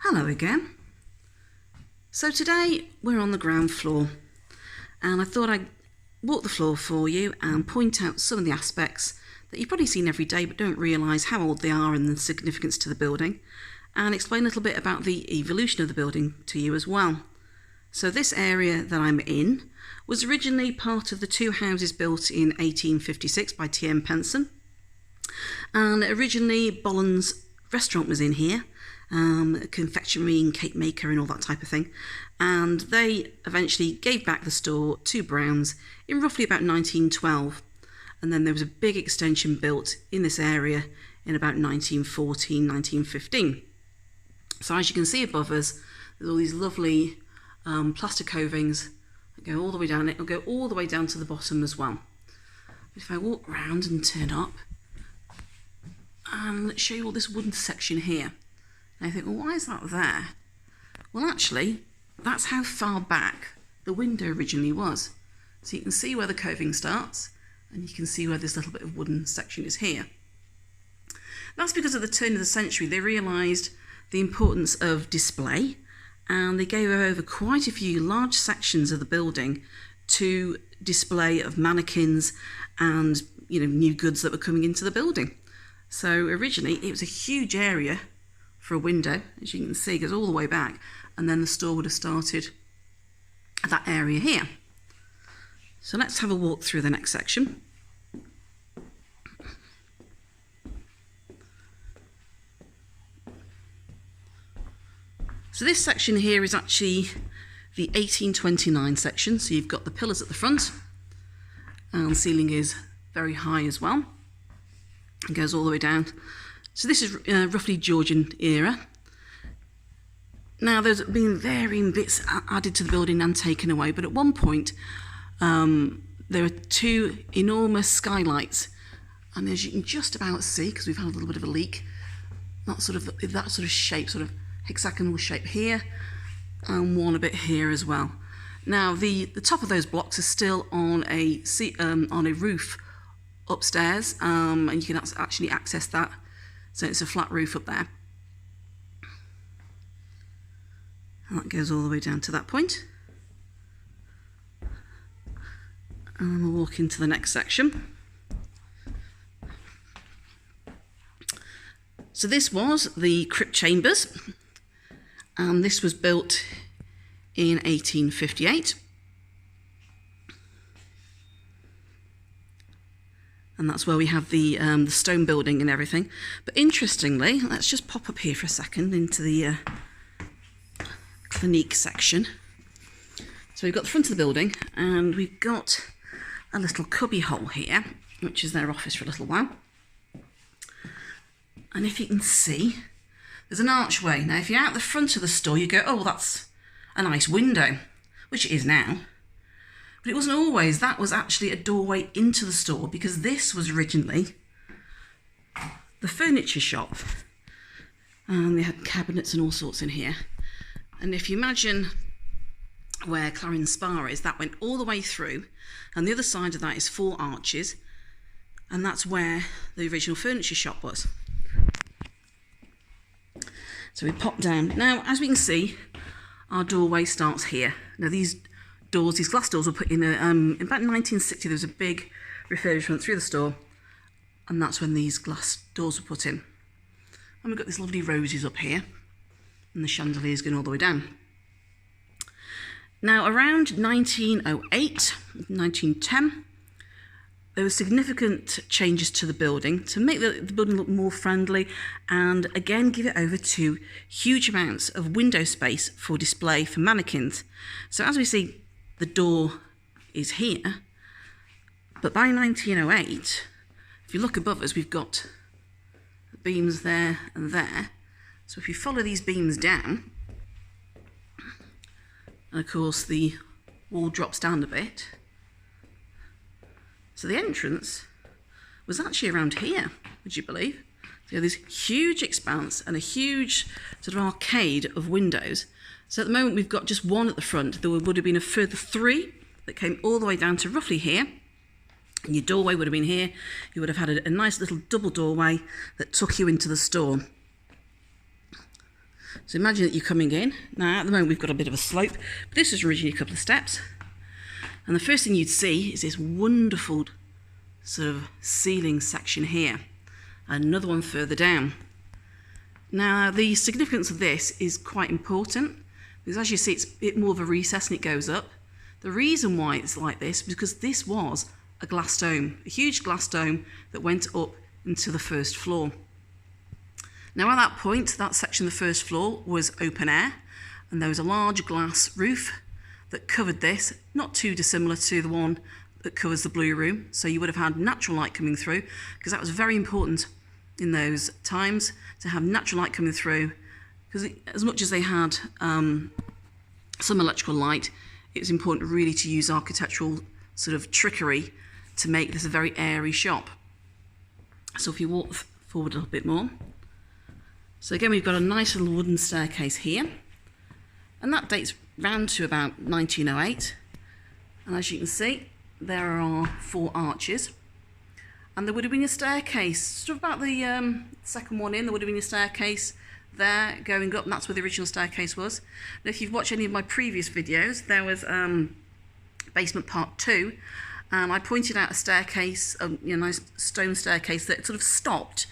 Hello again. So today we're on the ground floor, and I thought I'd walk the floor for you and point out some of the aspects that you've probably seen every day but don't realise how old they are and the significance to the building, and explain a little bit about the evolution of the building to you as well. So this area that I'm in was originally part of the two houses built in 1856 by T.M. Penson, and originally Bolland's restaurant was in here, confectionery and cake maker and all that type of thing, and they eventually gave back the store to Brown's in roughly about 1912, and then there was a big extension built in this area in about 1914, 1915. So as you can see above us, there's all these lovely plaster covings that go all the way down. It'll go all the way down to the bottom as well. If I walk around and turn up and let's show you all this wooden section here. And I think, well, why is that there? Well, actually, that's how far back the window originally was. So you can see where the coving starts, and you can see where this little bit of wooden section is here. That's because at the turn of the century, they realised the importance of display, and they gave over quite a few large sections of the building to display of mannequins and, new goods that were coming into the building. So originally, it was a huge area for a window, as you can see, it goes all the way back, and then the store would have started at that area here. So let's have a walk through the next section. So this section here is actually the 1829 section, so you've got the pillars at the front, and the ceiling is very high as well. It goes all the way down. So this is roughly Georgian era. Now there's been varying bits added to the building and taken away, but at one point there were two enormous skylights, and as you can just about see, because we've had a little bit of a leak, that sort of shape, sort of hexagonal shape here, and one a bit here as well. Now the top of those blocks are still on a roof upstairs, and you can actually access that. So it's a flat roof up there. And that goes all the way down to that point. And we'll walk into the next section. So this was the Crypt Chambers, and this was built in 1858. And that's where we have the stone building and everything. But interestingly, let's just pop up here for a second into the Clinique section. So we've got the front of the building, and we've got a little cubby hole here, which is their office for a little while. And if you can see, there's an archway. Now, if you're out the front of the store, you go, oh, that's a nice window, which it is now. But it wasn't always. That was actually a doorway into the store, because this was originally the furniture shop. And they had cabinets and all sorts in here. And if you imagine where Clarence Spa is, that went all the way through. And the other side of that is 4 arches. And that's where the original furniture shop was. So we pop down. Now, as we can see, our doorway starts here. Now, these glass doors were put in about 1960. There was a big refurbishment through the store, and that's when these glass doors were put in. And we've got these lovely roses up here, and the chandeliers going all the way down. Now, around 1908, 1910, there were significant changes to the building to make the building look more friendly, and again give it over to huge amounts of window space for display for mannequins. So as we see, the door is here, but by 1908, if you look above us, we've got beams there and there. So if you follow these beams down, and of course the wall drops down a bit, so the entrance was actually around here, would you believe? So you have this huge expanse and a huge sort of arcade of windows. So at the moment we've got just one at the front. There would have been a further 3 that came all the way down to roughly here. And your doorway would have been here. You would have had a nice little double doorway that took you into the store. So imagine that you're coming in. Now at the moment we've got a bit of a slope, but this was originally a couple of steps. And the first thing you'd see is this wonderful sort of ceiling section here. Another one further down. Now the significance of this is quite important because as you see it's a bit more of a recess and it goes up. The reason why it's like this is because this was a glass dome, a huge glass dome that went up into the first floor. Now at that point, that section of the first floor was open air and there was a large glass roof that covered this, not too dissimilar to the one that covers the blue room. So you would have had natural light coming through because that was very important in those times to have natural light coming through, because as much as they had some electrical light, it was important really to use architectural sort of trickery to make this a very airy shop. So if you walk forward a little bit more, so again we've got a nice little wooden staircase here, and that dates round to about 1908, and as you can see there are 4 arches, and there would have been a staircase sort of about the second one in. There would have been a staircase there going up, and that's where the original staircase was. And if you've watched any of my previous videos, there was basement part 2, and I pointed out a staircase, nice stone staircase that sort of stopped.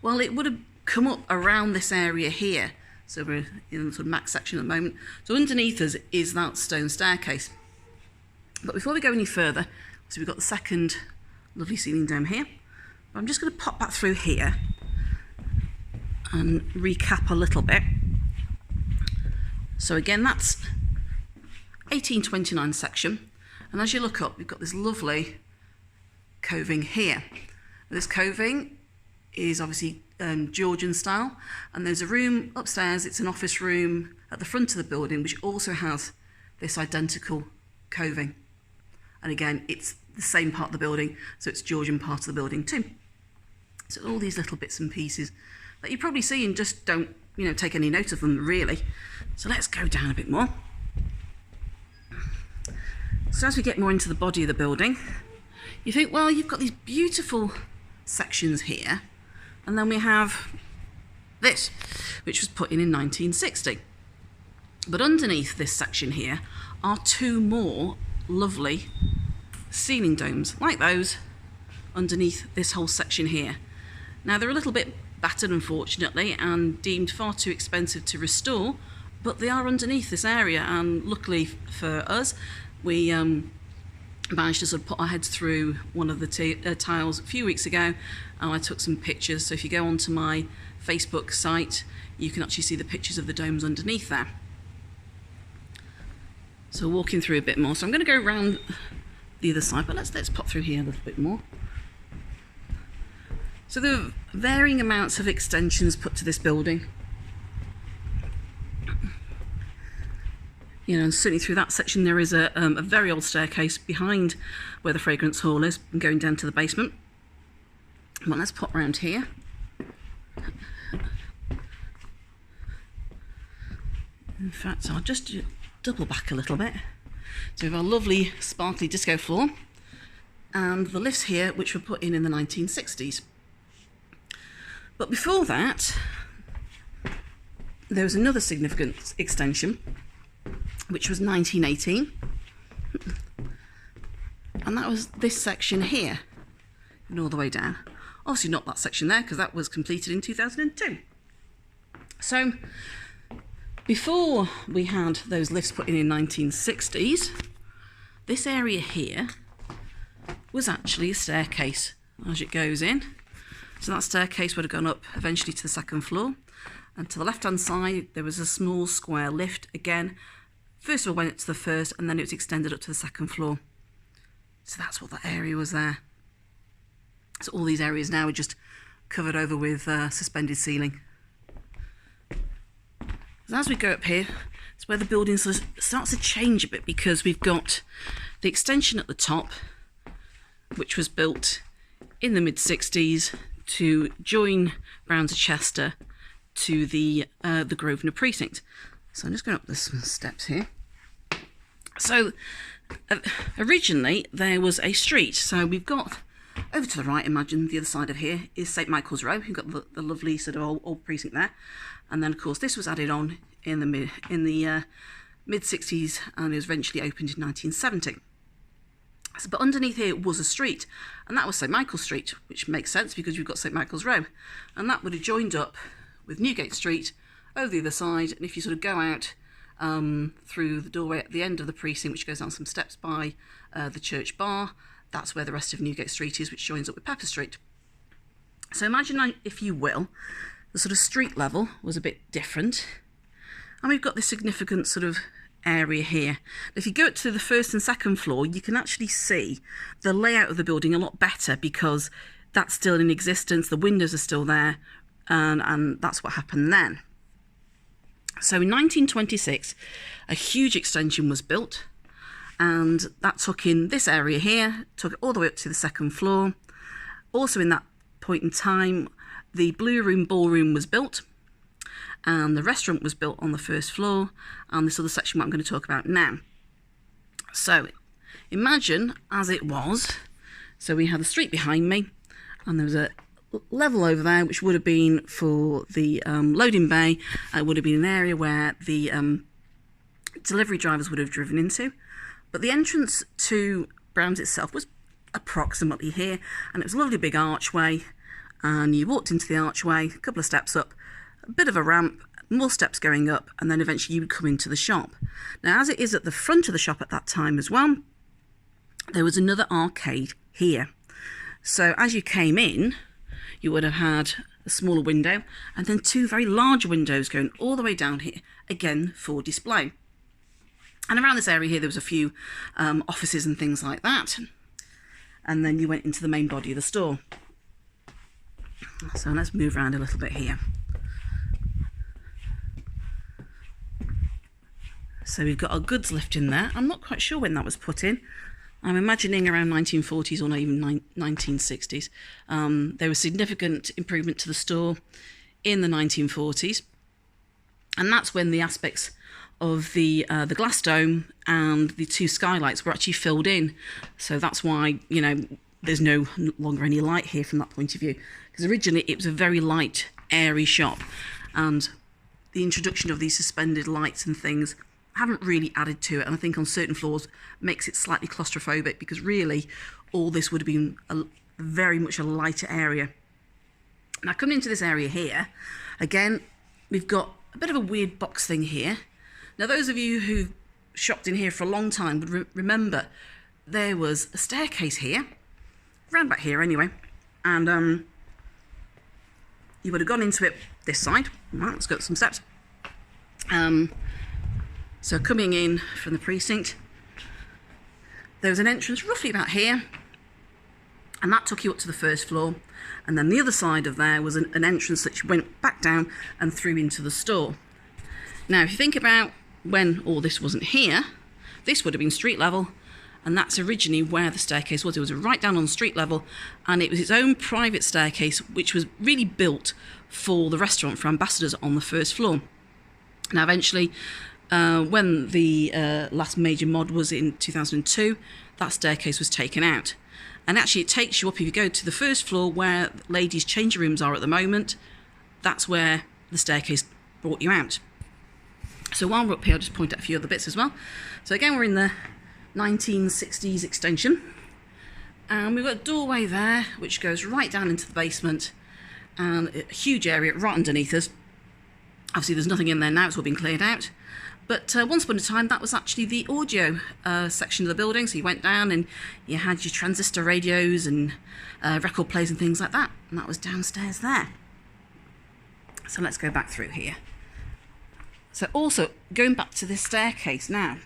Well, it would have come up around this area here, so we're in the sort of max section at the moment. So underneath us is that stone staircase. But before we go any further, so we've got the second lovely ceiling dome here. I'm just going to pop back through here and recap a little bit. So again, that's 1829 section, and as you look up, we've got this lovely coving here. This coving is obviously Georgian style, and there's a room upstairs. It's an office room at the front of the building which also has this identical coving, and again it's the same part of the building, so it's Georgian part of the building too. So all these little bits and pieces that you probably see and just don't take any note of them really. So let's go down a bit more. So as we get more into the body of the building, you think, well, you've got these beautiful sections here, and then we have this, which was put in 1960. But underneath this section here are 2 more lovely ceiling domes, like those underneath this whole section here. Now they're a little bit battered unfortunately and deemed far too expensive to restore, but they are underneath this area, and luckily for us we managed to sort of put our heads through one of the tiles a few weeks ago, and I took some pictures. So if you go onto my Facebook site, you can actually see the pictures of the domes underneath there. So walking through a bit more, so I'm going to go around the other side, but let's pop through here a little bit more. So there are varying amounts of extensions put to this building. And certainly through that section there is a very old staircase behind where the fragrance hall is, and going down to the basement. Well, let's pop round here. In fact, I'll just double back a little bit. So we have our lovely sparkly disco floor, and the lifts here which were put in the 1960s. But before that, there was another significant extension, which was 1918, and that was this section here, and all the way down. Obviously not that section there, because that was completed in 2002. So before we had those lifts put in 1960s, this area here was actually a staircase as it goes in. So that staircase would have gone up eventually to the second floor, and to the left hand side there was a small square lift. Again, first of all went up to the first, and then it was extended up to the second floor. So that's what that area was there. So all these areas now are just covered over with suspended ceiling. So as we go up here, it's where the building sort of starts to change a bit, because we've got the extension at the top, which was built in the mid-60s to join Browns of Chester to the Grosvenor precinct. So I'm just going up the steps here. So originally there was a street. So we've got over to the right, imagine the other side of here is St Michael's Row. You've got the lovely sort of old precinct there. And then, of course, this was added on in the mid-60s and it was eventually opened in 1970. But underneath here was a street, and that was St Michael's Street, which makes sense because you've got St Michael's Row. And that would have joined up with Newgate Street over the other side. And if you sort of go out through the doorway at the end of the precinct, which goes down some steps by the church bar, that's where the rest of Newgate Street is, which joins up with Pepper Street. So imagine, if you will, the sort of street level was a bit different. And we've got this significant sort of area here. If you go up to the first and second floor, you can actually see the layout of the building a lot better because that's still in existence, the windows are still there, and that's what happened then. So in 1926, a huge extension was built, and that took in this area here, took it all the way up to the second floor. Also in that point in time, the Blue Room Ballroom was built, and the restaurant was built on the first floor, and this other section what I'm going to talk about now. So imagine as it was, so we had the street behind me, and there was a level over there which would have been for the loading bay. It would have been an area where the delivery drivers would have driven into, but the entrance to Brown's itself was approximately here, and it was a lovely big archway, and you walked into the archway, a couple of steps up, a bit of a ramp, more steps going up, and then eventually you would come into the shop. Now, as it is at the front of the shop at that time as well, there was another arcade here. So as you came in, you would have had a smaller window and then two very large windows going all the way down here, again for display. And around this area here, there was a few offices and things like that. And then you went into the main body of the store. So let's move around a little bit here. So we've got our goods lift in there. I'm not quite sure when that was put in. I'm imagining around 1940s or not even 1960s. There was significant improvement to the store in the 1940s. And that's when the aspects of the glass dome and the two skylights were actually filled in. So that's why, you know, there's no longer any light here from that point of view. Because originally it was a very light, airy shop. And the introduction of these suspended lights and things haven't really added to it, and I think on certain floors makes it slightly claustrophobic, because really all this would have been very much a lighter area. Now coming into this area here, again we've got a bit of a weird box thing here. Now those of you who've shopped in here for a long time would remember there was a staircase here, around back here anyway, and you would have gone into it this side. Right, let's go up some steps. So coming in from the precinct, there was an entrance roughly about here, and that took you up to the first floor, and then the other side of there was an entrance that went back down and through into the store. Now if you think about when all this wasn't here, this would have been street level, and that's originally where the staircase was. It was right down on street level, and it was its own private staircase which was really built for the restaurant, for ambassadors on the first floor. Now eventually, when the last major mod was in 2002, that staircase was taken out. And actually it takes you up, if you go to the first floor where ladies' changing rooms are at the moment, that's where the staircase brought you out. So while we're up here, I'll just point out a few other bits as well. So again, we're in the 1960s extension. And we've got a doorway there, which goes right down into the basement, and a huge area right underneath us. Obviously there's nothing in there now, it's all been cleared out. But once upon a time, that was actually the audio section of the building. So you went down and you had your transistor radios and record players and things like that. And that was downstairs there. So let's go back through here. So also, going back to this staircase now,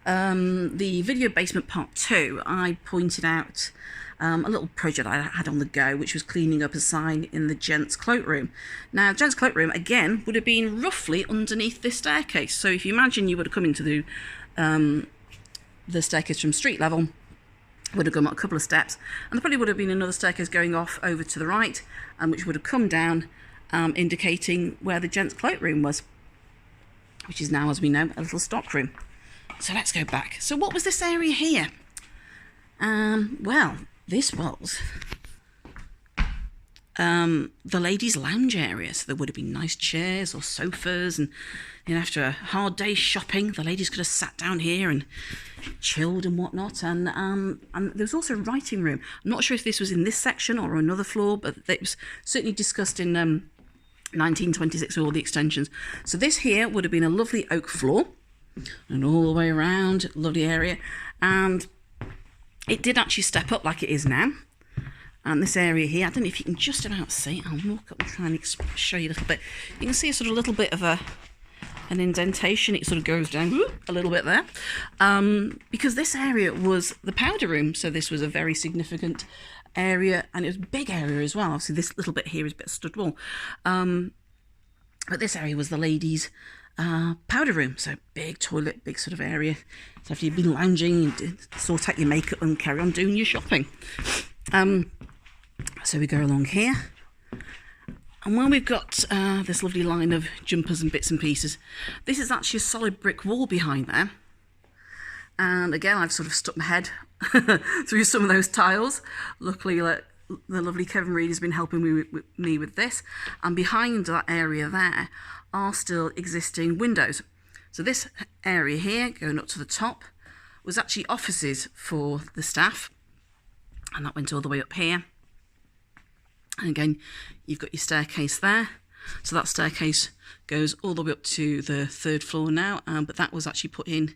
the video basement part 2, I pointed out a little project I had on the go, which was cleaning up a sign in the gents' cloakroom. Now, gents' cloakroom, again, would have been roughly underneath this staircase. So if you imagine you would have come into the staircase from street level, would have gone up a couple of steps, and there probably would have been another staircase going off over to the right, which would have come down, indicating where the gents' cloakroom was, which is now, as we know, a little stockroom. So let's go back. So what was this area here? Well, this was the ladies' lounge area. So there would have been nice chairs or sofas, and after a hard day's shopping, the ladies could have sat down here and chilled and whatnot. And there was also a writing room. I'm not sure if this was in this section or another floor, but it was certainly discussed in 1926 with all the extensions. So this here would have been a lovely oak floor, and all the way around, lovely area. And it did actually step up like it is now. And this area here, I don't know if you can just about see. I'll walk up and try and show you a little bit. You can see a sort of little bit of an indentation. It sort of goes down a little bit there. Because this area was the powder room. So this was a very significant area, and it was a big area as well. Obviously this little bit here is a bit of stud wall. But this area was the ladies' powder room. So big toilet, big sort of area. So if you've been lounging, you sort out your makeup and carry on doing your shopping. So we go along here, and when we've got this lovely line of jumpers and bits and pieces, this is actually a solid brick wall behind there. And again, I've sort of stuck my head through some of those tiles. Luckily, the lovely Kevin Reed has been helping me with this. And behind that area there are still existing windows. So this area here, going up to the top, was actually offices for the staff. And that went all the way up here. And again, you've got your staircase there. So that staircase goes all the way up to the 3rd floor now. But that was actually put in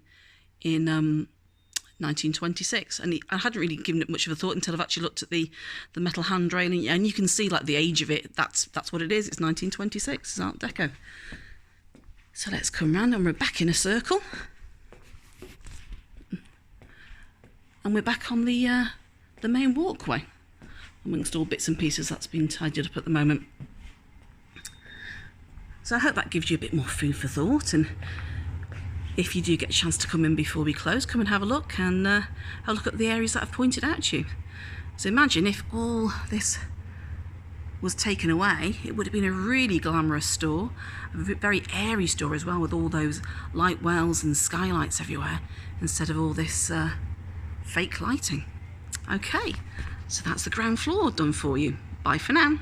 1926. And I hadn't really given it much of a thought until I've actually looked at the metal handrail. And you can see like the age of it. That's what it is. It's 1926. It's Art Deco. So let's come round, and we're back in a circle. And we're back on the main walkway, amongst all bits and pieces that's been tidied up at the moment. So I hope that gives you a bit more food for thought, and if you do get a chance to come in before we close, come and have a look, and have a look at the areas that I've pointed out to you. So imagine if all this was taken away, it would have been a really glamorous store, a very airy store as well, with all those light wells and skylights everywhere, instead of all this fake lighting. Okay, so that's the ground floor done for you. Bye for now.